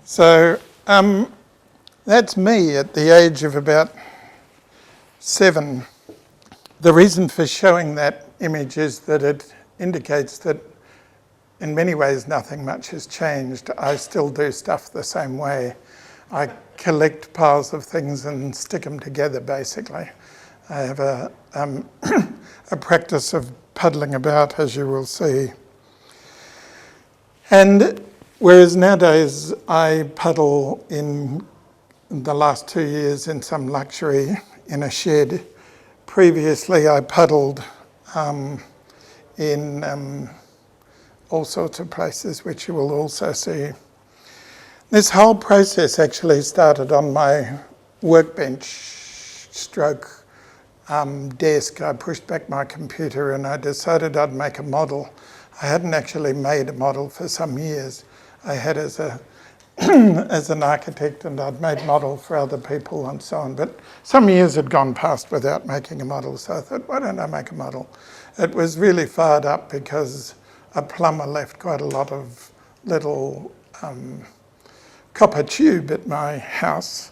So that's me at the age of about 7. The reason for showing that image is that it indicates that in many ways nothing much has changed. I still do stuff the same way. I collect piles of things and stick them together, basically. I have a practice of puddling about, as you will see. And whereas nowadays I puddle in the last 2 years in some luxury in a shed, previously I puddled in all sorts of places, which you will also see. This whole process actually started on my workbench stroke desk. I pushed back my computer and I decided I'd make a model. I hadn't actually made a model for some years. I had as an architect, and I'd made models for other people and so on, but some years had gone past without making a model, so I thought, why don't I make a model? It was really fired up because a plumber left quite a lot of little copper tube at my house,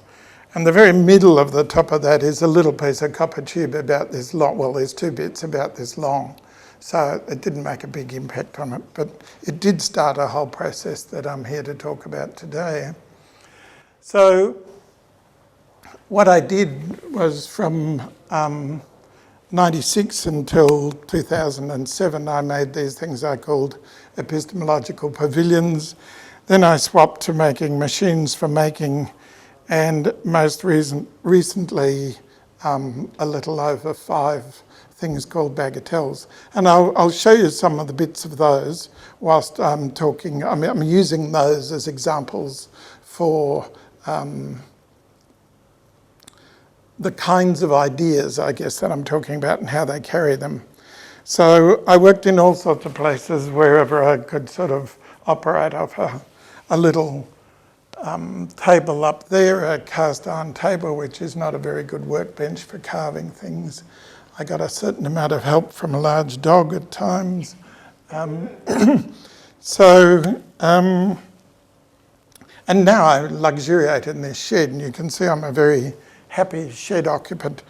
and the very middle of the top of that is a little piece of copper tube about this long. Well, there's 2 bits about this long, so it didn't make a big impact on it, but it did start a whole process that I'm here to talk about today. So what I did was from 96 until 2007, I made these things I called epistemological pavilions. Then I swapped to making machines for making, and most recently a little over 5 things called bagatelles. And I'll show you some of the bits of those whilst I'm talking. I'm using those as examples for the kinds of ideas, I guess, that I'm talking about and how they carry them. So I worked in all sorts of places wherever I could sort of operate off a little table up there, a cast iron table, which is not a very good workbench for carving things. I got a certain amount of help from a large dog at times. And now I luxuriate in this shed, and you can see I'm a very happy shed occupant.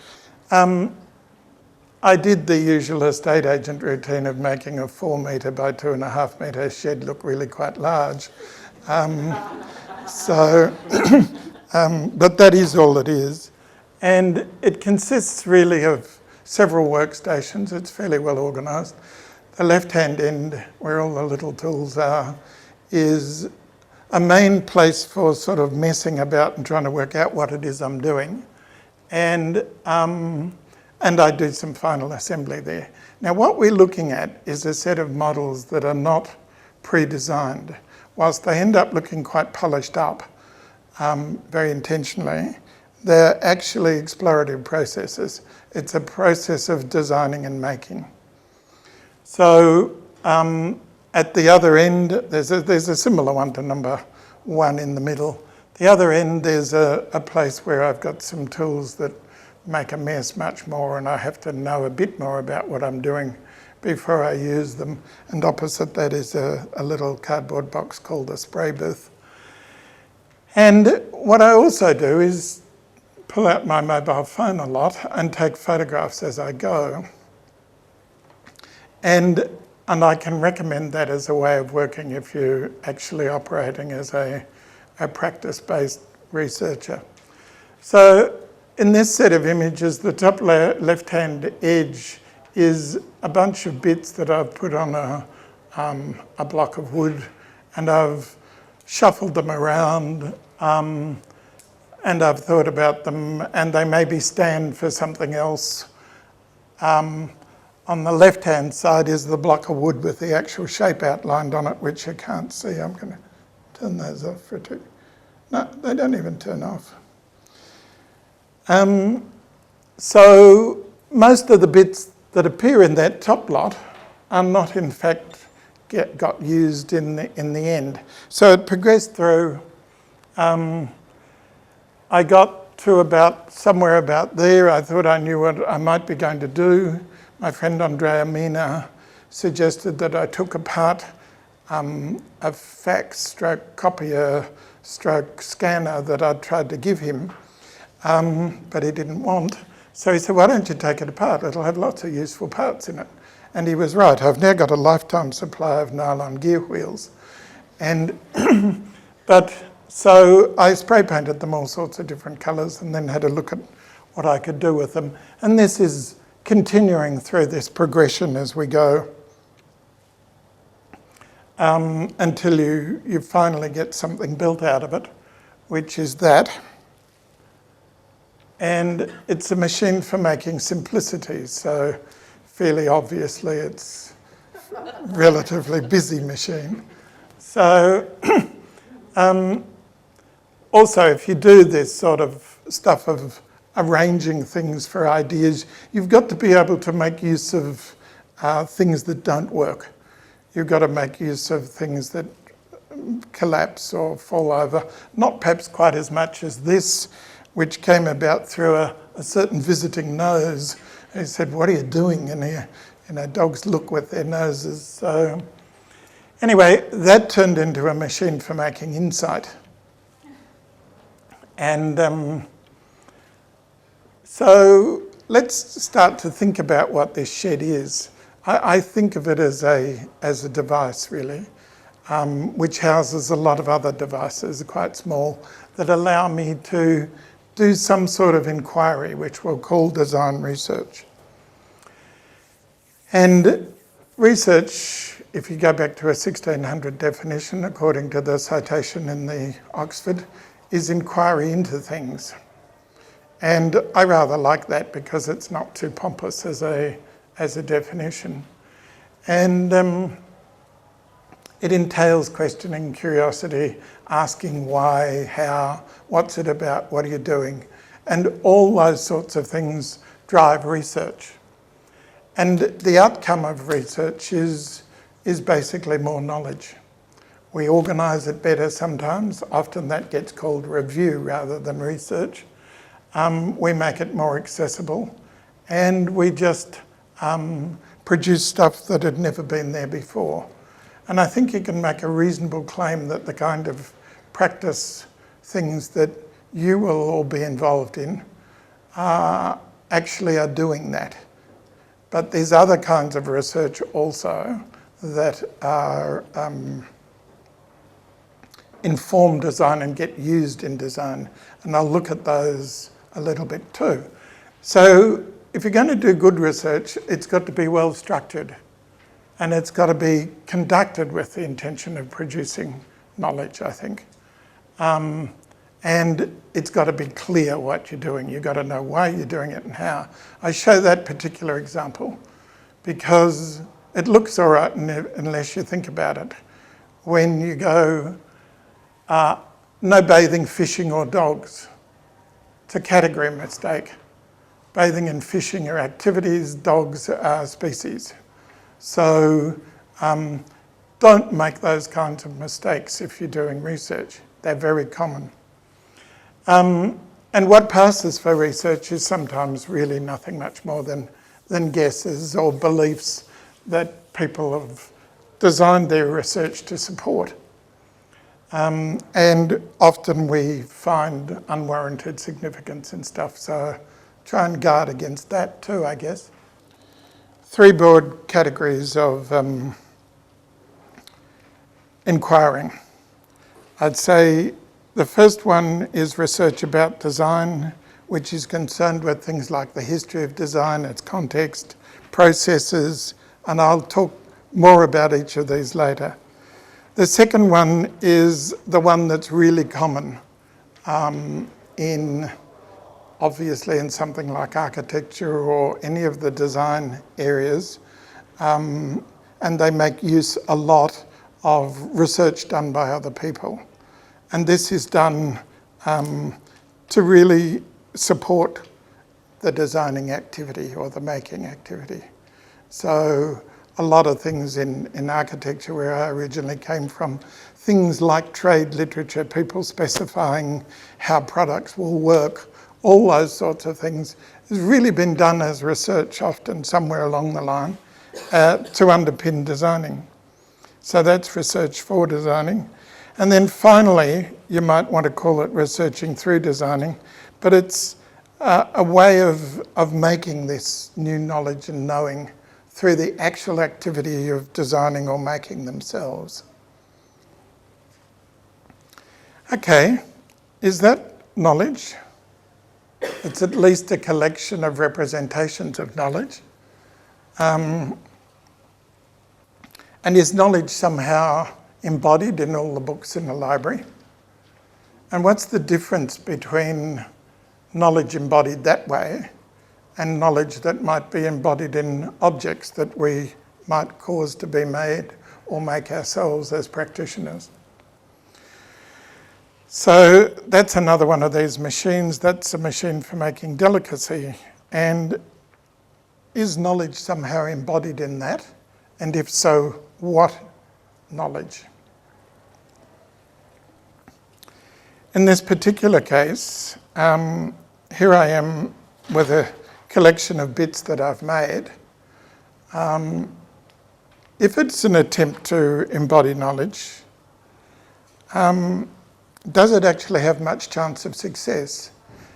I did the usual estate agent routine of making a 4 metre by 2.5 metre shed look really quite large. But that is all it is. And it consists really of several workstations. It's fairly well organised. The left-hand end, where all the little tools are, is a main place for sort of messing about and trying to work out what it is I'm doing. And I do some final assembly there. Now, what we're looking at is a set of models that are not pre-designed. Whilst they end up looking quite polished up, very intentionally, they're actually explorative processes. It's a process of designing and making. So at the other end, there's a similar one to number 1 in the middle. The other end, there's a place where I've got some tools that make a mess much more, and I have to know a bit more about what I'm doing before I use them. And opposite that is a little cardboard box called a spray booth. And what I also do is pull out my mobile phone a lot and take photographs as I go. And I can recommend that as a way of working if you're actually operating as a practice-based researcher. So in this set of images, the top left-hand edge is a bunch of bits that I've put on a block of wood, and I've shuffled them around, and I've thought about them, and they maybe stand for something else. On the left-hand side is the block of wood with the actual shape outlined on it, which you can't see. I'm going to turn those off for a tick. No, they don't even turn off. So most of the bits that appear in that top lot are not, in fact, got used in the end. So it progressed through. I got to somewhere about there. I thought I knew what I might be going to do. My friend Andrea Mina suggested that I took apart a fax stroke copier stroke scanner that I'd tried to give him, but he didn't want. So he said, why don't you take it apart? It'll have lots of useful parts in it. And he was right. I've now got a lifetime supply of nylon gear wheels. And so I spray painted them all sorts of different colours and then had a look at what I could do with them. And this is continuing through this progression as we go until you finally get something built out of it, which is that. And it's a machine for making simplicity, so fairly obviously it's a relatively busy machine. So also if you do this sort of stuff of arranging things for ideas, you've got to be able to make use of things that don't work. You've got to make use of things that collapse or fall over, not perhaps quite as much as this, which came about through a certain visiting nose. He said, what are you doing in here? You know, dogs look with their noses. So anyway, that turned into a machine for making insight. And so let's start to think about what this shed is. I think of it as a device, really, which houses a lot of other devices, quite small, that allow me to do some sort of inquiry, which we'll call design research. And research, if you go back to a 1600 definition, according to the citation in the Oxford, is inquiry into things. And I rather like that because it's not too pompous as a definition. And it entails questioning, curiosity, asking why, how, what's it about, what are you doing? And all those sorts of things drive research. And the outcome of research is basically more knowledge. We organise it better sometimes. Often that gets called review rather than research. We make it more accessible. And we just produce stuff that had never been there before. And I think you can make a reasonable claim that the kind of practice things that you will all be involved in actually are doing that. But there's other kinds of research also that are inform design and get used in design. And I'll look at those a little bit too. So if you're going to do good research, it's got to be well structured. And it's got to be conducted with the intention of producing knowledge, I think. And it's got to be clear what you're doing. You've got to know why you're doing it and how. I show that particular example because it looks all right unless you think about it. When you go, no bathing, fishing or dogs. It's a category mistake. Bathing and fishing are activities, dogs are species. So don't make those kinds of mistakes if you're doing research. They're very common. And what passes for research is sometimes really nothing much more than guesses or beliefs that people have designed their research to support. And often we find unwarranted significance in stuff, so try and guard against that too, I guess. Three broad categories of inquiring. I'd say the first one is research about design, which is concerned with things like the history of design, its context, processes, and I'll talk more about each of these later. The second one is the one that's really common obviously in something like architecture or any of the design areas, and they make use a lot of research done by other people. And this is done to really support the designing activity or the making activity. So a lot of things in architecture where I originally came from, things like trade literature, people specifying how products will work, all those sorts of things, has really been done as research often somewhere along the line to underpin designing. So that's research for designing. And then finally, you might want to call it researching through designing, but it's a way of making this new knowledge and knowing through the actual activity of designing or making themselves. Okay, is that knowledge? It's at least a collection of representations of knowledge. And is knowledge somehow embodied in all the books in the library? And what's the difference between knowledge embodied that way and knowledge that might be embodied in objects that we might cause to be made or make ourselves as practitioners? So that's another one of these machines. That's a machine for making delicacy. And is knowledge somehow embodied in that? And if so, what knowledge? In this particular case, here I am with a collection of bits that I've made. If it's an attempt to embody knowledge, does it actually have much chance of success?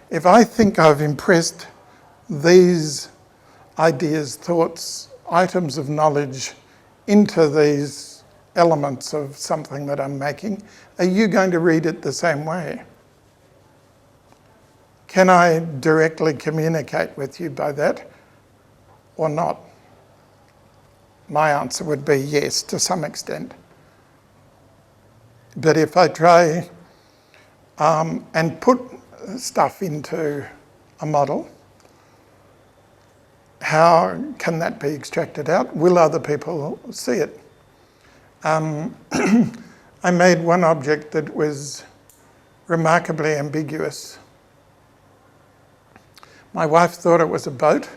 If I think I've impressed these ideas, thoughts, items of knowledge into these elements of something that I'm making, are you going to read it the same way? Can I directly communicate with you by that or not? My answer would be yes, to some extent. But if I try and put stuff into a model, how can that be extracted out? Will other people see it? I made one object that was remarkably ambiguous. My wife thought it was a boat.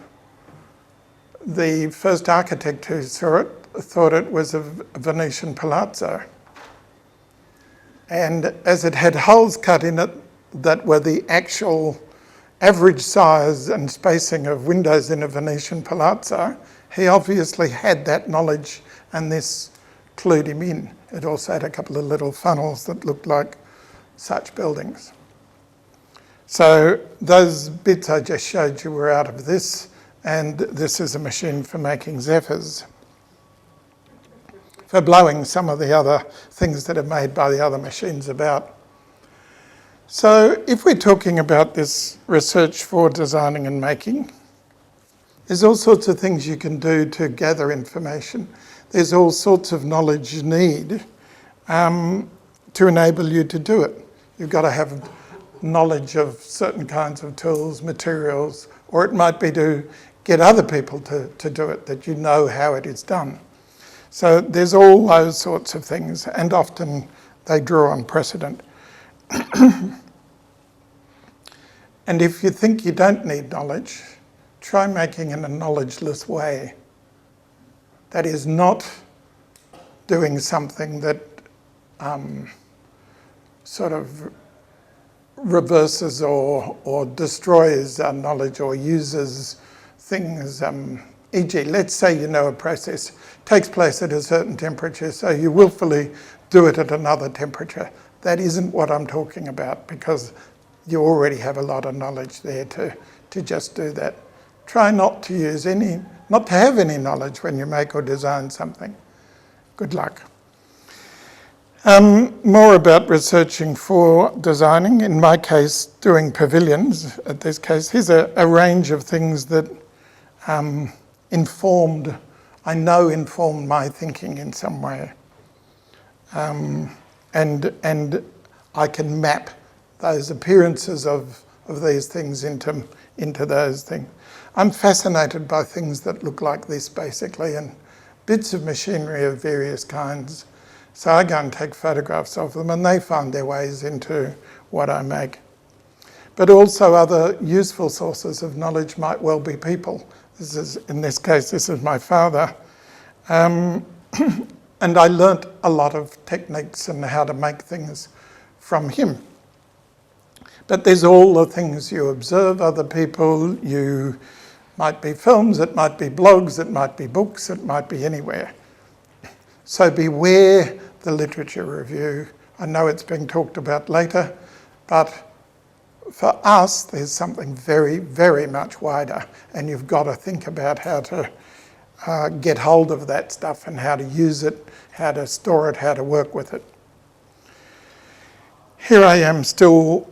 The first architect who saw it thought it was a Venetian palazzo. And as it had holes cut in it that were the actual average size and spacing of windows in a Venetian palazzo, he obviously had that knowledge, and this clued him in. It also had a couple of little funnels that looked like such buildings. So those bits I just showed you were out of this, and this is a machine for making zephyrs, for blowing some of the other things that are made by the other machines about. So if we're talking about this research for designing and making, there's all sorts of things you can do to gather information. There's all sorts of knowledge you need to enable you to do it. You've got to have knowledge of certain kinds of tools, materials, or it might be to get other people to do it, that you know how it is done. So there's all those sorts of things, and often they draw on precedent. And if you think you don't need knowledge, try making in a knowledgeless way. That is not doing something that sort of reverses or destroys our knowledge or uses things. E.g., let's say you know a process takes place at a certain temperature, so you willfully do it at another temperature. That isn't what I'm talking about, because you already have a lot of knowledge there to just do that. Try not to have any knowledge when you make or design something. Good luck. More about researching for designing. In my case, doing pavilions. At this case, here's a range of things that informed my thinking in some way. And I can map those appearances of these things into those things. I'm fascinated by things that look like this, basically, and bits of machinery of various kinds. So I go and take photographs of them, and they find their ways into what I make. But also other useful sources of knowledge might well be people. In this case, this is my father. And I learnt a lot of techniques and how to make things from him. But there's all the things you observe other people. You might be films, it might be blogs, it might be books, it might be anywhere. So beware the literature review. I know it's being talked about later, but for us, there's something very, very much wider, and you've got to think about how to get hold of that stuff and how to use it, how to store it, how to work with it. Here I am still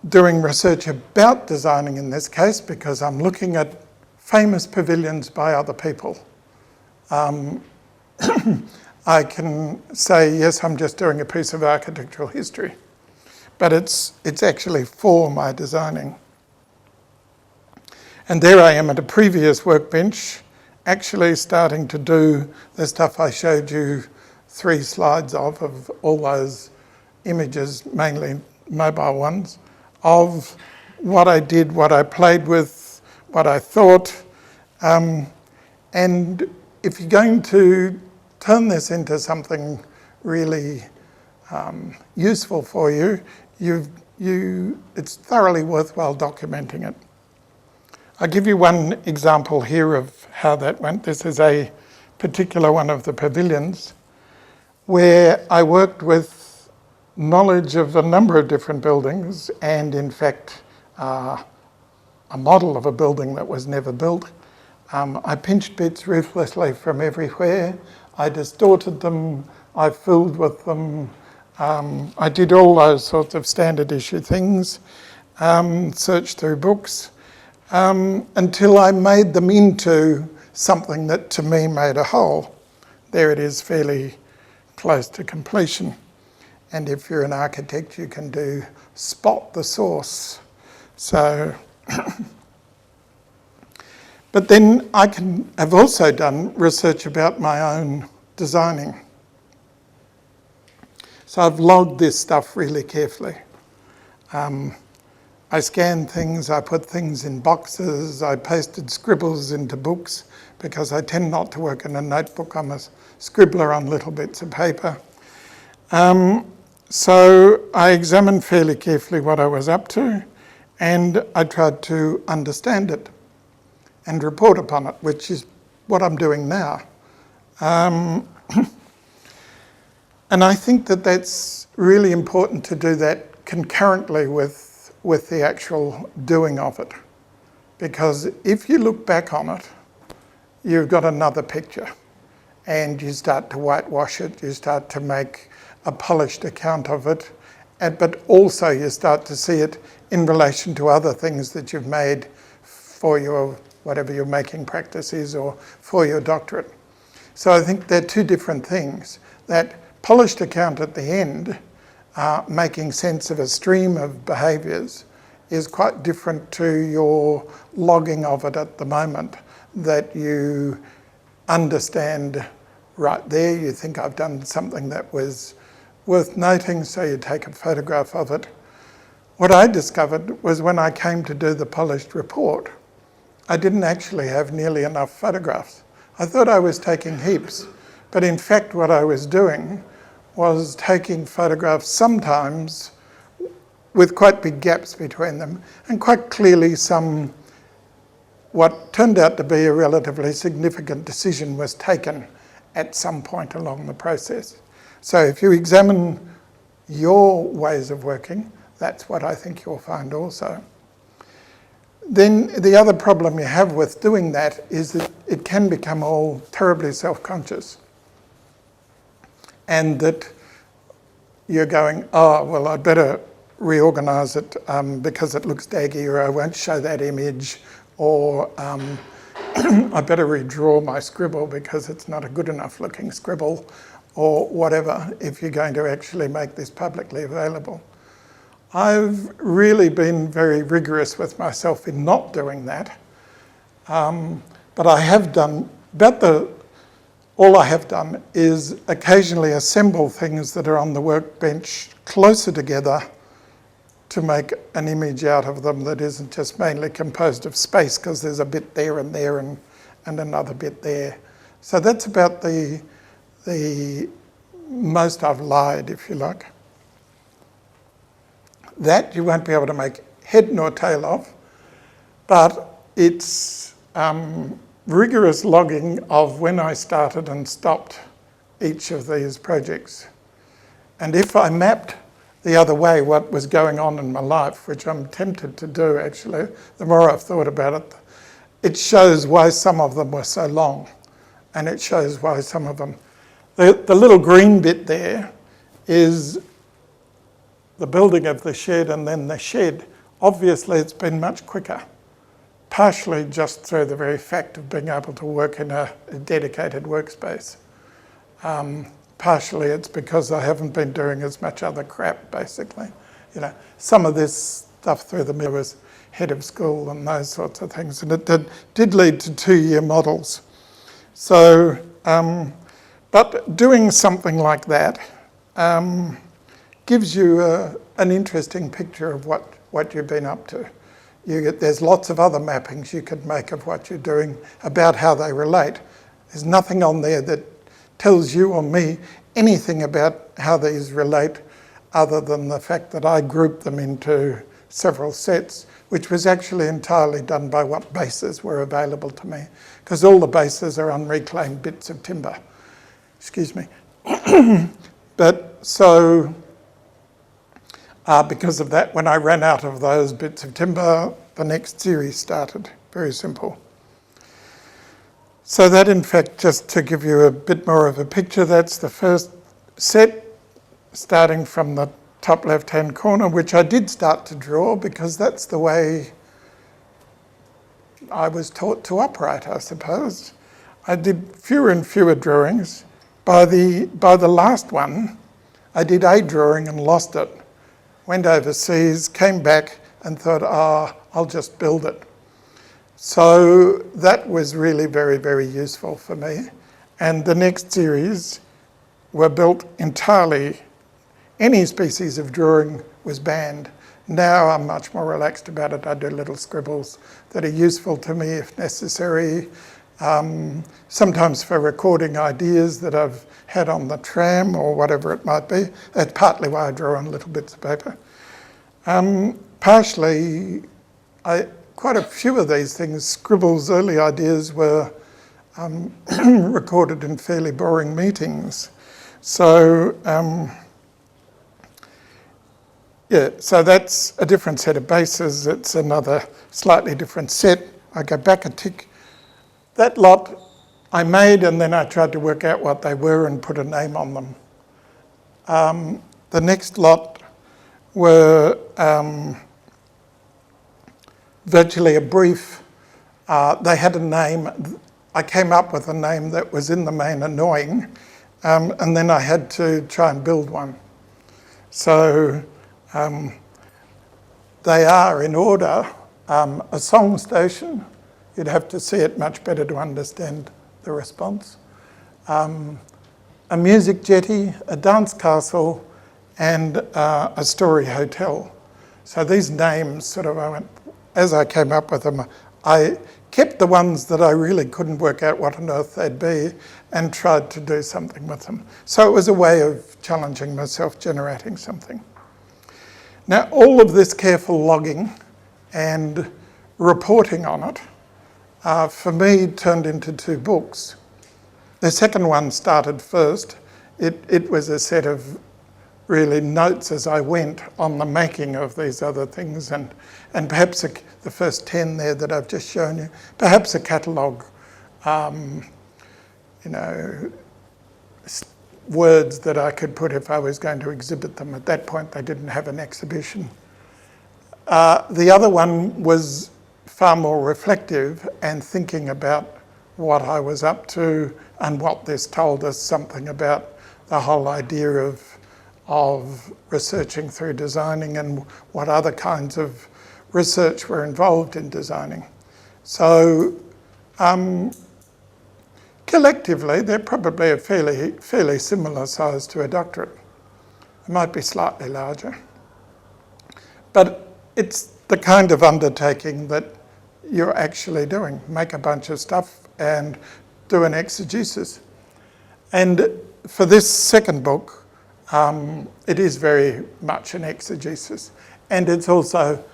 doing research about designing in this case, because I'm looking at famous pavilions by other people. I can say, yes, I'm just doing a piece of architectural history, but it's actually for my designing. And there I am at a previous workbench, actually starting to do the stuff I showed you 3 slides of all those images, mainly mobile ones, of what I did, what I played with, what I thought. And if you're going to turn this into something really useful for you, it's thoroughly worthwhile documenting it. I'll give you one example here of how that went. This is a particular one of the pavilions where I worked with knowledge of a number of different buildings and, in fact, a model of a building that was never built. I pinched bits ruthlessly from everywhere. I distorted them. I filled with them. I did all those sorts of standard issue things, searched through books, until I made them into something that to me made a whole. There it is, fairly close to completion. And if you're an architect, you can do spot the source. So, but then I've also done research about my own designing. So I've logged this stuff really carefully. I scanned things, I put things in boxes, I pasted scribbles into books because I tend not to work in a notebook. I'm a scribbler on little bits of paper. So I examined fairly carefully what I was up to, and I tried to understand it and report upon it, which is what I'm doing now. And I think that that's really important to do that concurrently with the actual doing of it. Because if you look back on it, you've got another picture, and you start to whitewash it, you start to make a polished account of it, but also you start to see it in relation to other things that you've made for your, whatever your making practice is, or for your doctorate. So I think they're 2 different things. That polished account at the end, making sense of a stream of behaviours, is quite different to your logging of it at the moment, that you understand right there, you think I've done something that was worth noting, so you take a photograph of it. What I discovered was when I came to do the polished report, I didn't actually have nearly enough photographs. I thought I was taking heaps, but in fact what I was doing was taking photographs sometimes with quite big gaps between them, and quite clearly what turned out to be a relatively significant decision was taken at some point along the process. So if you examine your ways of working, that's what I think you'll find also. Then the other problem you have with doing that is that it can become all terribly self-conscious. And that you're going, oh, well, I'd better reorganise it because it looks daggy, or I won't show that image, or I better redraw my scribble because it's not a good enough looking scribble, or whatever, if you're going to actually make this publicly available. I've really been very rigorous with myself in not doing that, but I have done, all I have done is occasionally assemble things that are on the workbench closer together to make an image out of them that isn't just mainly composed of space, because there's a bit there and another bit there. So that's about the most I've lied, if you like. That you won't be able to make head nor tail of, but it's rigorous logging of when I started and stopped each of these projects. And if I mapped the other way what was going on in my life, which I'm tempted to do actually, the more I've thought about it, it shows why some of them were so long, and it shows why some of them... The little green bit there is the building of the shed, and then the shed. Obviously it's been much quicker, partially just through the very fact of being able to work in a dedicated workspace. Partially it's because I haven't been doing as much other crap, basically. You know, some of this stuff through the middle was head of school and those sorts of things, and it did lead to 2-year models. So, but doing something like that gives you an interesting picture of what you've been up to. There's lots of other mappings you could make of what you're doing about how they relate. There's nothing on there that tells you or me anything about how these relate other than the fact that I grouped them into several sets, which was actually entirely done by what bases were available to me, because all the bases are unreclaimed bits of timber. Excuse me. But so, because of that, when I ran out of those bits of timber, the next series started. Very simple. So that, in fact, just to give you a bit more of a picture, that's the first set, starting from the top left-hand corner, which I did start to draw because that's the way I was taught to operate, I suppose. I did fewer and fewer drawings. By the last one, I did a drawing and lost it. Went overseas, came back and thought, I'll just build it. So that was really very, very useful for me. And the next series were built entirely, any species of drawing was banned. Now I'm much more relaxed about it. I do little scribbles that are useful to me if necessary. Sometimes for recording ideas that I've had on the tram or whatever it might be. That's partly why I draw on little bits of paper. Partially, quite a few of these things, scribbles, early ideas were recorded in fairly boring meetings. So, yeah, so that's a different set of bases. It's another slightly different set. I go back a tick. That lot I made, and then I tried to work out what they were and put a name on them. The next lot were virtually a brief. They had a name. I came up with a name that was in the main annoying, and then I had to try and build one. So they are in order. A song station, you'd have to see it much better to understand the response. A music jetty, a dance castle, and a story hotel. So these names sort of, as I came up with them, I kept the ones that I really couldn't work out what on earth they'd be and tried to do something with them. So it was a way of challenging myself, generating something. Now, all of this careful logging and reporting on it, for me, turned into 2 books. The second one started first. It was a set of really notes as I went on the making of these other things, and perhaps the first 10 there that I've just shown you, perhaps a catalogue, words that I could put if I was going to exhibit them. At that point, they didn't have an exhibition. The other one was far more reflective and thinking about what I was up to and what this told us something about the whole idea of researching through designing and what other kinds of research were involved in designing. So collectively, they're probably a fairly similar size to a doctorate. It might be slightly larger. But it's the kind of undertaking that you're actually doing. Make a bunch of stuff and do an exegesis. And for this second book, it is very much an exegesis. And it's also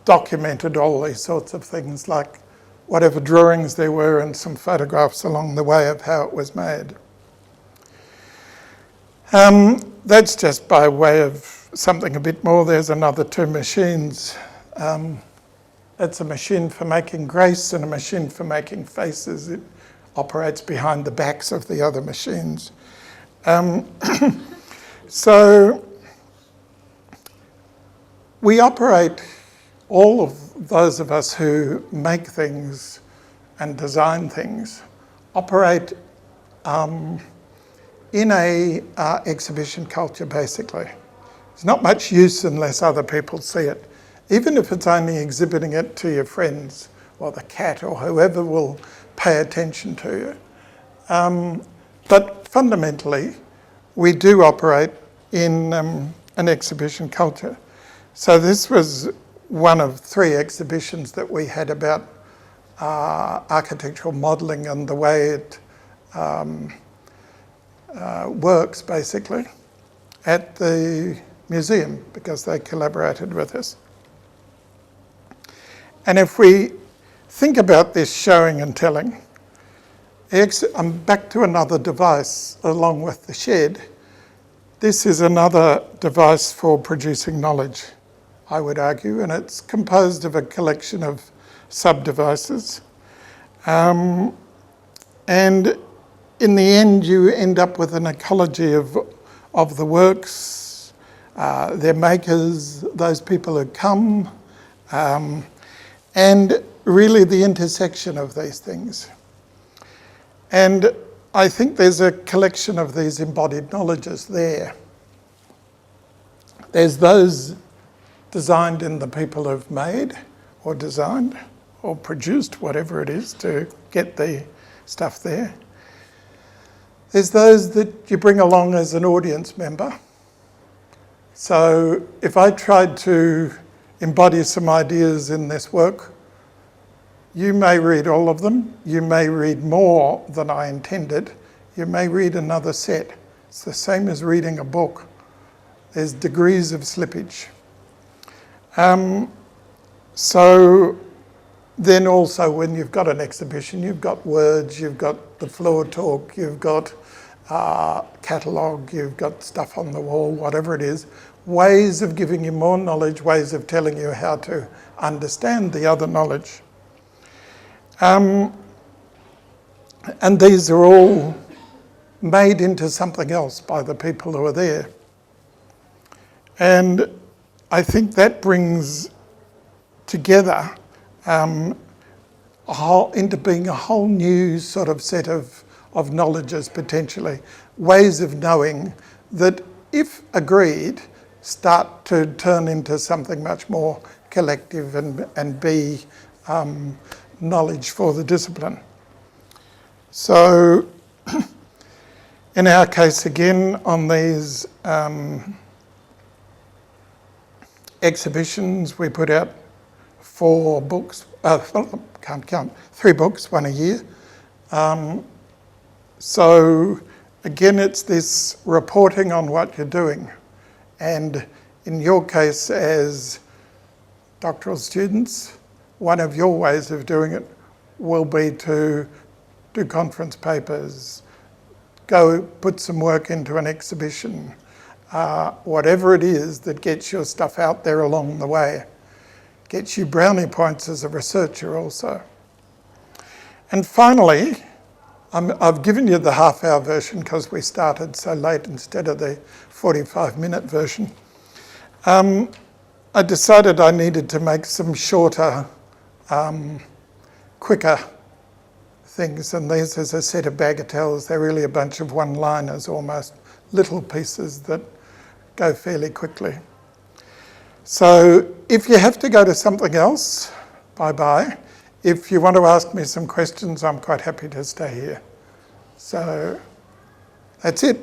documented all these sorts of things, like whatever drawings there were and some photographs along the way of how it was made. That's just by way of something a bit more. There's another two machines. It's a machine for making grace and a machine for making faces. It operates behind the backs of the other machines. So we operate, all of those of us who make things and design things, operate in a exhibition culture, basically. There's not much use unless other people see it, even if it's only exhibiting it to your friends or the cat or whoever will pay attention to you. But fundamentally, we do operate in an exhibition culture. So this was one of 3 exhibitions that we had about architectural modelling and the way it works, basically, at the museum, because they collaborated with us. And if we think about this showing and telling, I'm back to another device along with the shed. This is another device for producing knowledge, I would argue, and it's composed of a collection of sub-devices. And in the end, you end up with an ecology of the works, their makers, those people who come, and really the intersection of these things. And I think there's a collection of these embodied knowledges there. There's those designed in the people who've made or designed or produced, whatever it is, to get the stuff there. There's those that you bring along as an audience member. So if I tried to embody some ideas in this work, you may read all of them, you may read more than I intended, you may read another set. It's the same as reading a book. There's degrees of slippage. So then also when you've got an exhibition, you've got words, you've got the floor talk, you've got catalogue, you've got stuff on the wall, whatever it is, ways of giving you more knowledge, ways of telling you how to understand the other knowledge. And these are all made into something else by the people who are there. And I think that brings together into being a whole new sort of set of knowledges, potentially, ways of knowing that, if agreed, start to turn into something much more collective and be knowledge for the discipline. So in our case, again, on these exhibitions, we put out 4 books, can't count, 3 books, 1 a year. So again, it's this reporting on what you're doing. And in your case, as doctoral students, one of your ways of doing it will be to do conference papers, go put some work into an exhibition, whatever it is that gets your stuff out there along the way, gets you brownie points as a researcher also. And finally, I've given you the half-hour version because we started so late instead of the 45-minute version. I decided I needed to make some shorter, quicker things, and these is a set of bagatelles. They're really a bunch of one-liners almost, little pieces that go fairly quickly. So if you have to go to something else, bye-bye. If you want to ask me some questions, I'm quite happy to stay here. So that's it.